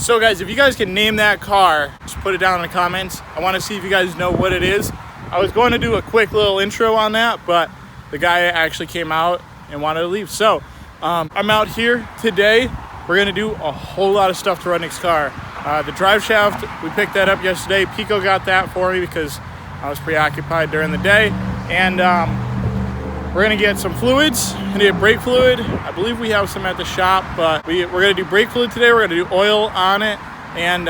So guys, if you guys can name that car, just put it down in the comments. I want to see if you guys know what it is. I was going to do a quick little intro on that, but the guy actually came out and wanted to leave. So I'm out here today. We're going to do a whole lot of stuff to Rudnick's car. The drive shaft, we picked that up yesterday. Pico got that for me because I was preoccupied during the day. And we're going to get some fluids. We're going to get brake fluid. I believe we have some at the shop, but we're going to do brake fluid today. We're going to do oil on it. And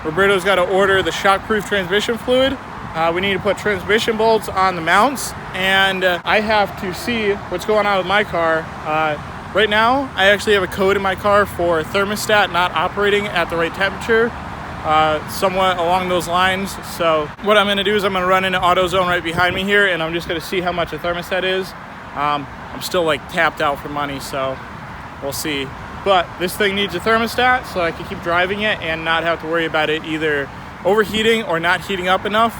Roberto's got to order the shockproof transmission fluid. We need to put transmission bolts on the mounts. And I have to see what's going on with my car. Right now, I actually have a code in my car for thermostat not operating at the right temperature. Somewhat along those lines. So what I'm going to do is I'm going to run into AutoZone right behind me here, and I'm just going to see how much a thermostat is. I'm still like tapped out for money, so we'll see. But this thing needs a thermostat so I can keep driving it and not have to worry about it either overheating or not heating up enough.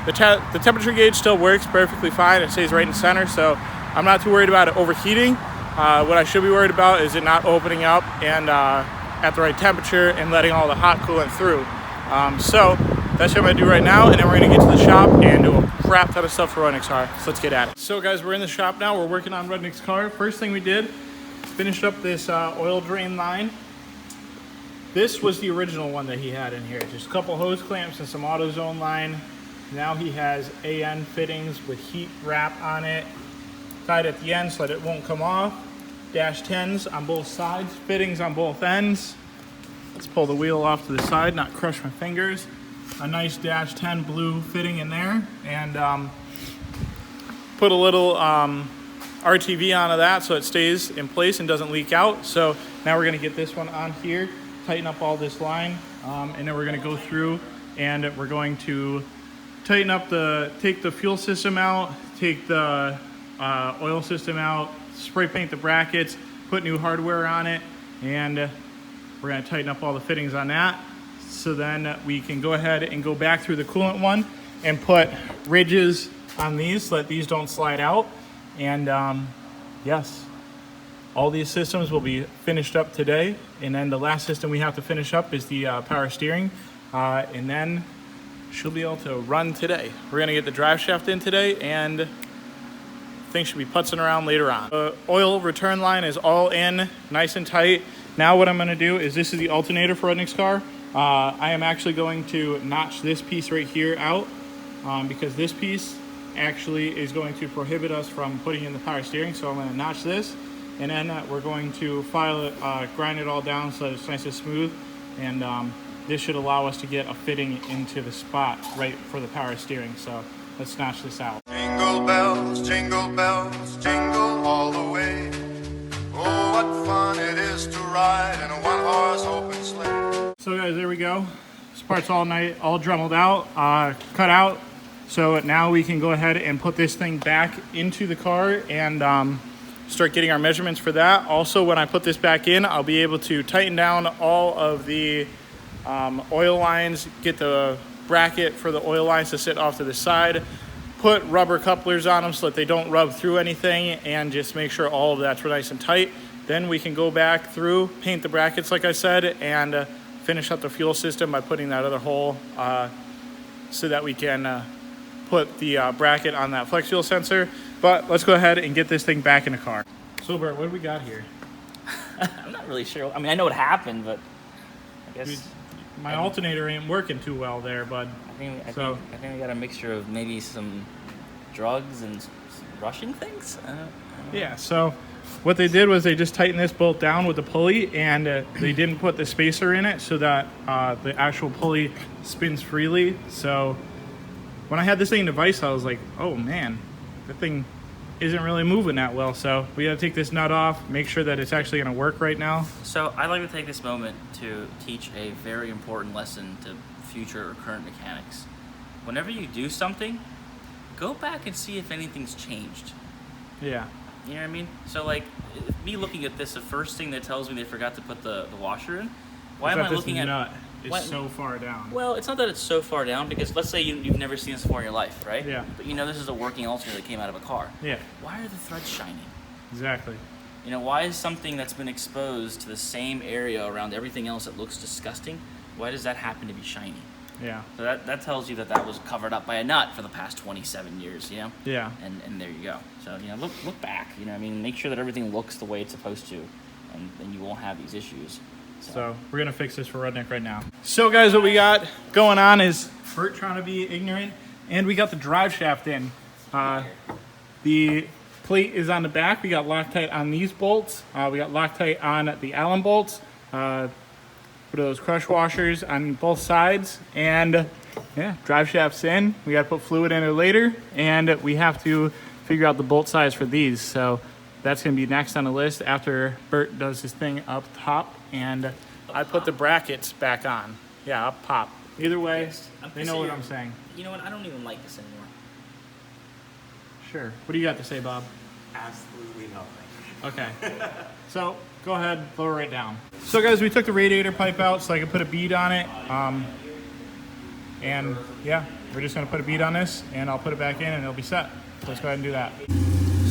The temperature gauge still works perfectly fine. It stays right in center, so I'm not too worried about it overheating. What I should be worried about is it not opening up and at the right temperature and letting all the hot coolant through. So that's what I'm gonna do right now, and then we're gonna get to the shop and do a crap ton of stuff for Rudnick's car. So let's get at it. So guys, we're in the shop now. We're working on Rudnick's car. First thing we did, finished up this oil drain line. This was the original one that he had in here. Just a couple hose clamps and some AutoZone line. Now he has AN fittings with heat wrap on it, tied at the end so that it won't come off. Dash 10s on both sides, fittings on both ends. Let's pull the wheel off to the side, not crush my fingers. A nice dash 10 blue fitting in there, and put a little RTV onto that so it stays in place and doesn't leak out. So now we're gonna get this one on here, tighten up all this line, and then we're gonna go through and we're going to tighten up take the fuel system out, take the oil system out, spray paint the brackets, put new hardware on it, and we're going to tighten up all the fittings on that. So then we can go ahead and go back through the coolant one and put ridges on these so that these don't slide out. And yes, all these systems will be finished up today. And then the last system we have to finish up is the power steering. And then she'll be able to run today. We're going to get the drive shaft in today, and things should be putzing around later on. The oil return line is all in, nice and tight. Now what I'm gonna do is, this is the alternator for Rudnick's car. I am actually going to notch this piece right here out because this piece actually is going to prohibit us from putting in the power steering. So I'm gonna notch this, and then we're going to file it, grind it all down so that it's nice and smooth. And this should allow us to get a fitting into the spot right for the power steering. So let's notch this out. Jingle bells, jingle all the way. Oh, what fun it is to ride in a one-horse open sleigh. So guys, there we go. This part's all dremelled out, cut out. So now we can go ahead and put this thing back into the car and start getting our measurements for that. Also, when I put this back in, I'll be able to tighten down all of the oil lines, get the bracket for the oil lines to sit off to the side, put rubber couplers on them so that they don't rub through anything, and just make sure all of that's nice and tight. Then we can go back through, paint the brackets like I said, and finish up the fuel system by putting that other hole so that we can put the bracket on that flex fuel sensor. But let's go ahead and get this thing back in the car. So Bert, what do we got here? I'm not really sure. I mean, I know what happened, but I guess my alternator ain't working too well there, bud. I think we got a mixture of maybe some drugs and rushing things. I don't know. Yeah. So what they did was they just tightened this bolt down with the pulley, and they didn't put the spacer in it so that the actual pulley spins freely. So when I had this thing in the vise, I was like, oh man, that thing isn't really moving that well. So we got to take this nut off, make sure that it's actually going to work right now. So I'd like to take this moment to teach a very important lesson to future or current mechanics. Whenever you do something, go back and see if anything's changed. Yeah. You know what I mean? So like, me looking at this, the first thing that tells me they forgot to put the washer in. Why am I looking at nut? It's so far down. Well, it's not that it's so far down, because let's say you've never seen this before in your life, right? Yeah. But you know this is a working alternator that came out of a car. Yeah. Why are the threads shining? Exactly. You know, why is something that's been exposed to the same area around everything else that looks disgusting, why does that happen to be shiny? Yeah. So that tells you that was covered up by a nut for the past 27 years, you know? Yeah. And there you go. So, you know, look back, you know, I mean, make sure that everything looks the way it's supposed to, and then you won't have these issues. So we're gonna fix this for Redneck right now. So guys, what we got going on is Bert trying to be ignorant, and we got the drive shaft in. The plate is on the back. We got Loctite on these bolts. We got Loctite on the Allen bolts. Put those crush washers on both sides, and yeah, drive shaft's in. We gotta put fluid in it later, and we have to figure out the bolt size for these. So that's gonna be next on the list after Bert does his thing up top, and I put the brackets back on. Yeah, up top. Either way, Yes. they know what I'm saying. You know what? I don't even like this anymore. Sure. What do you got to say, Bob? Absolutely nothing. Okay. So go ahead, lower it down. So guys, we took the radiator pipe out so I could put a bead on it. And yeah, we're just gonna put a bead on this, and I'll put it back in and it'll be set. So let's go ahead and do that.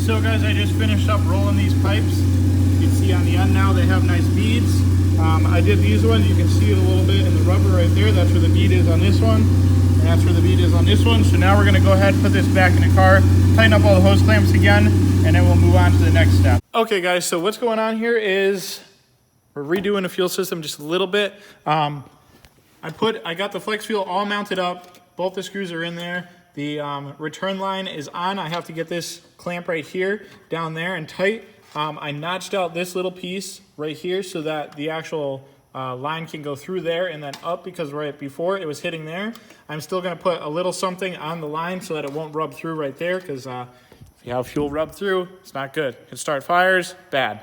So guys, I just finished up rolling these pipes. You can see on the end now they have nice beads. I did these ones. You can see it a little bit in the rubber right there. That's where the bead is on this one, and that's where the bead is on this one. So now we're gonna go ahead and put this back in the car, tighten up all the hose clamps again, and then we'll move on to the next step. Okay guys, so what's going on here is we're redoing the fuel system just a little bit. I got the flex fuel all mounted up. Both the screws are in there. The return line is on. I have to get this clamp right here down there and tight. I notched out this little piece right here so that the actual line can go through there and then up, because right before it was hitting there. I'm still gonna put a little something on the line so that it won't rub through right there, because if you have fuel rub through, it's not good. It can start fires, bad.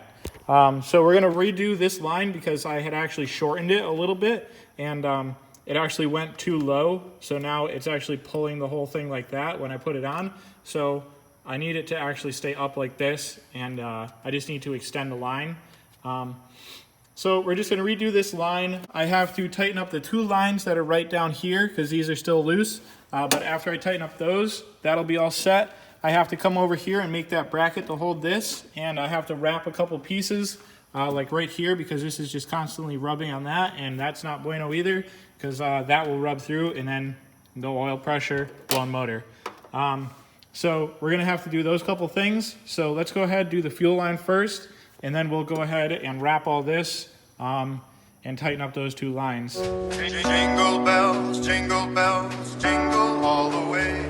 So we're gonna redo this line because I had actually shortened it a little bit, and it actually went too low. So now it's actually pulling the whole thing like that when I put it on. So I need it to actually stay up like this, and I just need to extend the line. So we're just gonna redo this line. I have to tighten up the two lines that are right down here because these are still loose. But after I tighten up those, that'll be all set. I have to come over here and make that bracket to hold this, and I have to wrap a couple pieces like right here, because this is just constantly rubbing on that, and that's not bueno either, because that will rub through, and then no oil pressure, blown motor. So we're gonna have to do those couple things. So let's go ahead and do the fuel line first, and then we'll go ahead and wrap all this and tighten up those two lines. Jingle bells, jingle all the way.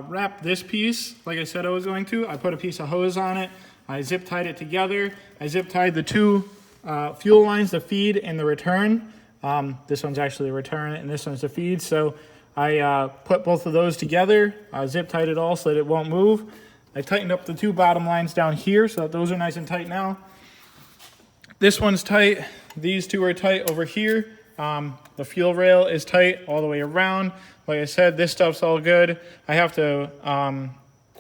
Wrap this piece like I said I was going to. I put a piece of hose on it. I zip tied it together. I zip tied the two fuel lines, the feed and the return. This one's actually the return and this one's the feed. So I put both of those together, zip tied it all so that it won't move. I tightened up the two bottom lines down here so that those are nice and tight now. This one's tight. These two are tight over here. The fuel rail is tight all the way around. Like I said, this stuff's all good. I have to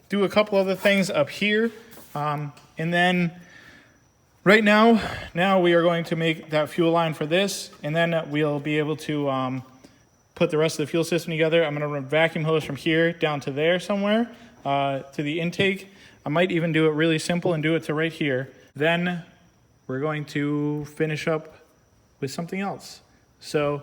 do a couple other things up here. And then right now we are going to make that fuel line for this, and then we'll be able to put the rest of the fuel system together. I'm gonna run vacuum hose from here down to there somewhere, to the intake. I might even do it really simple and do it to right here. Then we're going to finish up with something else. So,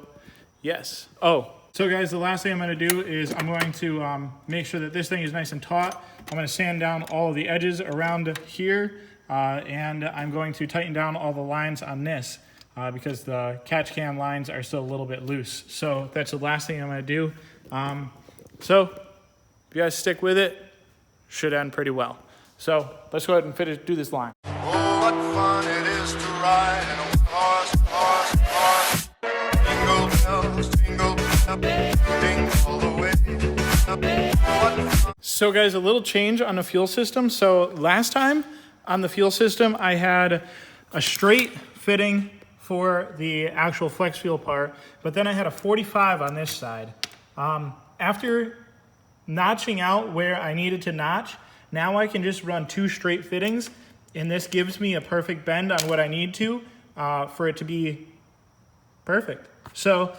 yes. Oh, so guys, the last thing I'm gonna do is I'm going to make sure that this thing is nice and taut. I'm gonna sand down all of the edges around here, and I'm going to tighten down all the lines on this because the catch can lines are still a little bit loose. So that's the last thing I'm gonna do. So if you guys stick with it, should end pretty well. So let's go ahead and do this line. Oh, what fun it is to ride in a horse. Jingle bells, jingle all the way. What fun. So guys, a little change on the fuel system. So last time on the fuel system, I had a straight fitting for the actual flex fuel part, but then I had a 45 on this side. After notching out where I needed to notch, now I can just run two straight fittings, and this gives me a perfect bend on what I need to for it to be perfect. So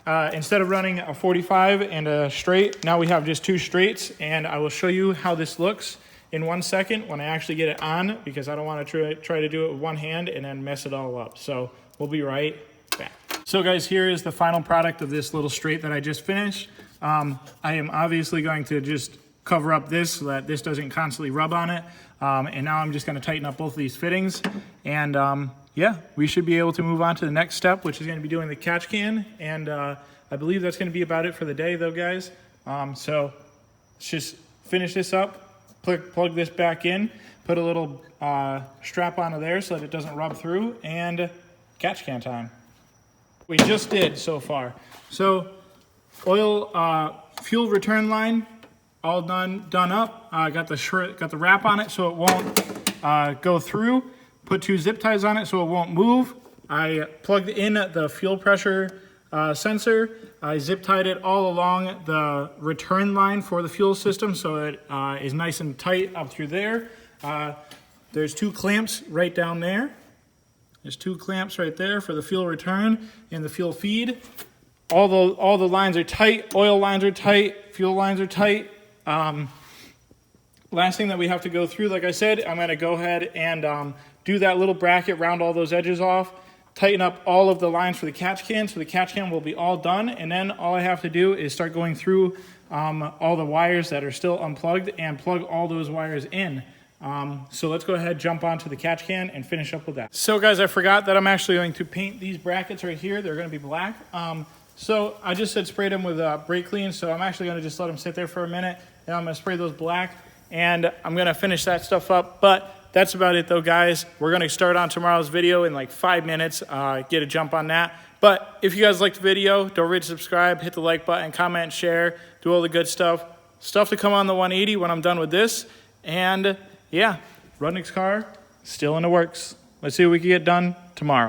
instead of running a 45 and a straight, now we have just two straights, and I will show you how this looks in 1 second when I actually get it on, because I don't want to try to do it with one hand and then mess it all up. So we'll be right back. So guys, here is the final product of this little straight that I just finished. I am obviously going to just cover up this so that this doesn't constantly rub on it. And now I'm just going to tighten up both of these fittings. And yeah, we should be able to move on to the next step, which is going to be doing the catch can. And I believe that's going to be about it for the day though, guys. So let's just finish this up, plug this back in, put a little strap onto there so that it doesn't rub through, and catch can time. We just did so far. So oil, fuel return line, all done up. Got the wrap on it so it won't go through. Put 2 zip ties on it so it won't move. I plugged in the fuel pressure sensor. I zip tied it all along the return line for the fuel system so it is nice and tight up through there. There's 2 clamps right down there. There's 2 clamps right there for the fuel return and the fuel feed. All the lines are tight. Oil lines are tight. Fuel lines are tight. Last thing that we have to go through, like I said, I'm going to go ahead and do that little bracket, round all those edges off, tighten up all of the lines for the catch can, so the catch can will be all done, and then all I have to do is start going through all the wires that are still unplugged and plug all those wires in. So let's go ahead, jump onto the catch can and finish up with that. So guys, I forgot that I'm actually going to paint these brackets right here. They're going to be black. So I just said sprayed them with brake clean, so I'm actually going to just let them sit there for a minute, and I'm going to spray those black, and I'm going to finish that stuff up. But that's about it though, guys. We're going to start on tomorrow's video in like 5 minutes, get a jump on that. But if you guys liked the video, don't forget to subscribe, hit the like button, comment, share, do all the good stuff. Stuff to come on the 180 when I'm done with this. And yeah, Rudnick's car, still in the works. Let's see what we can get done tomorrow.